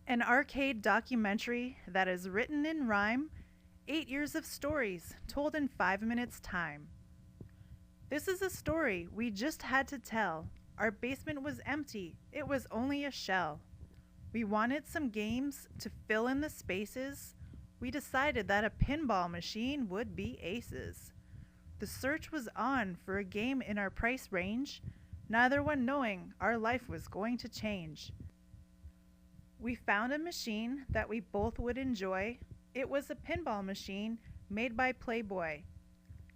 An arcade documentary that is written in rhyme, 8 years of stories told in 5 minutes time. This is a story we just had to tell. Our basement was empty, it was only a shell. We wanted some games to fill in the spaces. We decided that a pinball machine would be aces. The search was on for a game in our price range, neither one knowing our life was going to change. We found a machine that we both would enjoy. It was a pinball machine made by Playboy.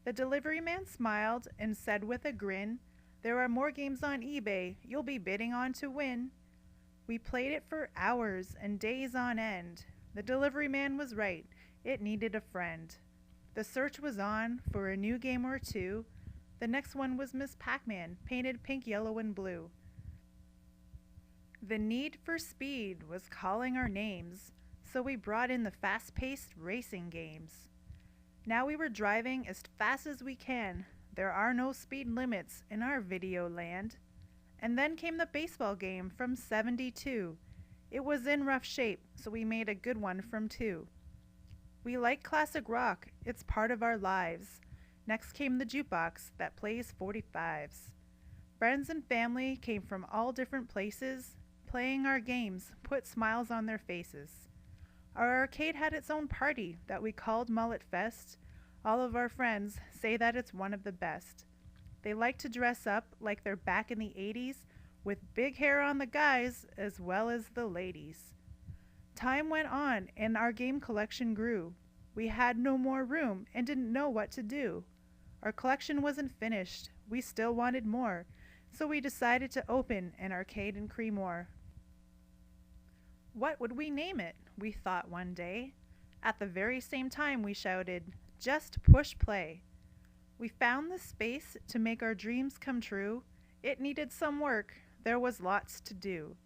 The delivery man smiled and said with a grin, "There are more games on eBay you'll be bidding on to win." We played it for hours and days on end. The delivery man was right, it needed a friend. The search was on for a new game or two. The next one was Miss Pac-Man, painted pink, yellow, and blue. The need for speed was calling our names, so we brought in the fast-paced racing games. Now we were driving as fast as we can. There are no speed limits in our video land. And then came the baseball game from '72. It was in rough shape, so we made a good one from two. We like classic rock, it's part of our lives. Next came the jukebox that plays 45s. Friends and family came from all different places. Playing our games put smiles on their faces. Our arcade had its own party that we called Mullet Fest. All of our friends say that it's one of the best. They like to dress up like they're back in the '80s, with big hair on the guys as well as the ladies. Time went on and our game collection grew. We had no more room and didn't know what to do. Our collection wasn't finished, we still wanted more, so we decided to open an arcade in Creemore. What would we name it? We thought one day. At the very same time we shouted, "Just push play." We found the space to make our dreams come true. It needed some work, there was lots to do.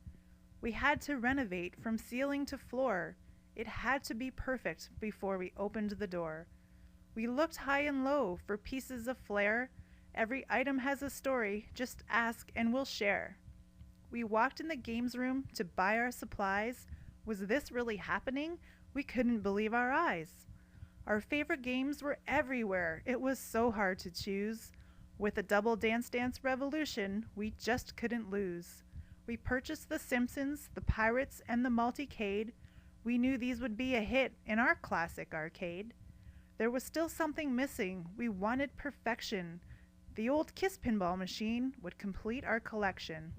We had to renovate from ceiling to floor. It had to be perfect before we opened the door. We looked high and low for pieces of flair. Every item has a story, just ask and we'll share. We walked in the games room to buy our supplies. Was this really happening? We couldn't believe our eyes. Our favorite games were everywhere. It was so hard to choose. With the Double Dance Dance Revolution, we just couldn't lose. We purchased The Simpsons, The Pirates, and the Multicade. We knew these would be a hit in our classic arcade. There was still something missing. We wanted perfection. The old Kiss pinball machine would complete our collection.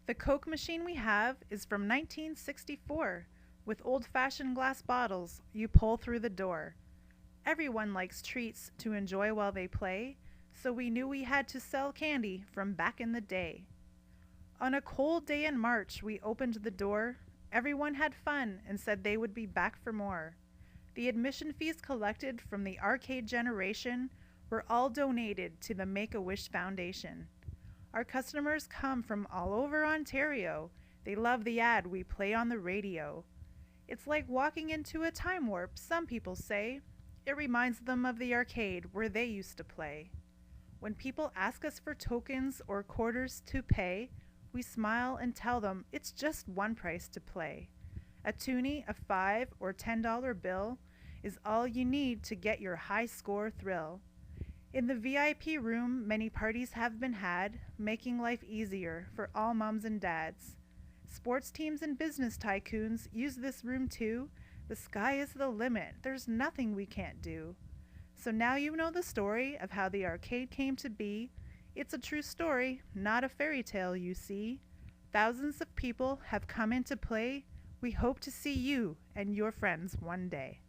The Coke machine we have is from 1964. With old-fashioned glass bottles, you pull through the door. Everyone likes treats to enjoy while they play, so we knew we had to sell candy from back in the day. On a cold day in March, we opened the door. Everyone had fun and said they would be back for more. The admission fees collected from the arcade generation were all donated to the Make-A-Wish Foundation. Our customers come from all over Ontario. They love the ad we play on the radio. It's like walking into a time warp, some people say. It reminds them of the arcade where they used to play. When people ask us for tokens or quarters to pay, we smile and tell them it's just one price to play. A toonie, a $5 or $10 bill is all you need to get your high score thrill. In the VIP room, many parties have been had, making life easier for all moms and dads. Sports teams and business tycoons use this room too. The sky is the limit, there's nothing we can't do. So now you know the story of how the arcade came to be. It's a true story, not a fairy tale, you see. Thousands of people have come into play. We hope to see you and your friends one day.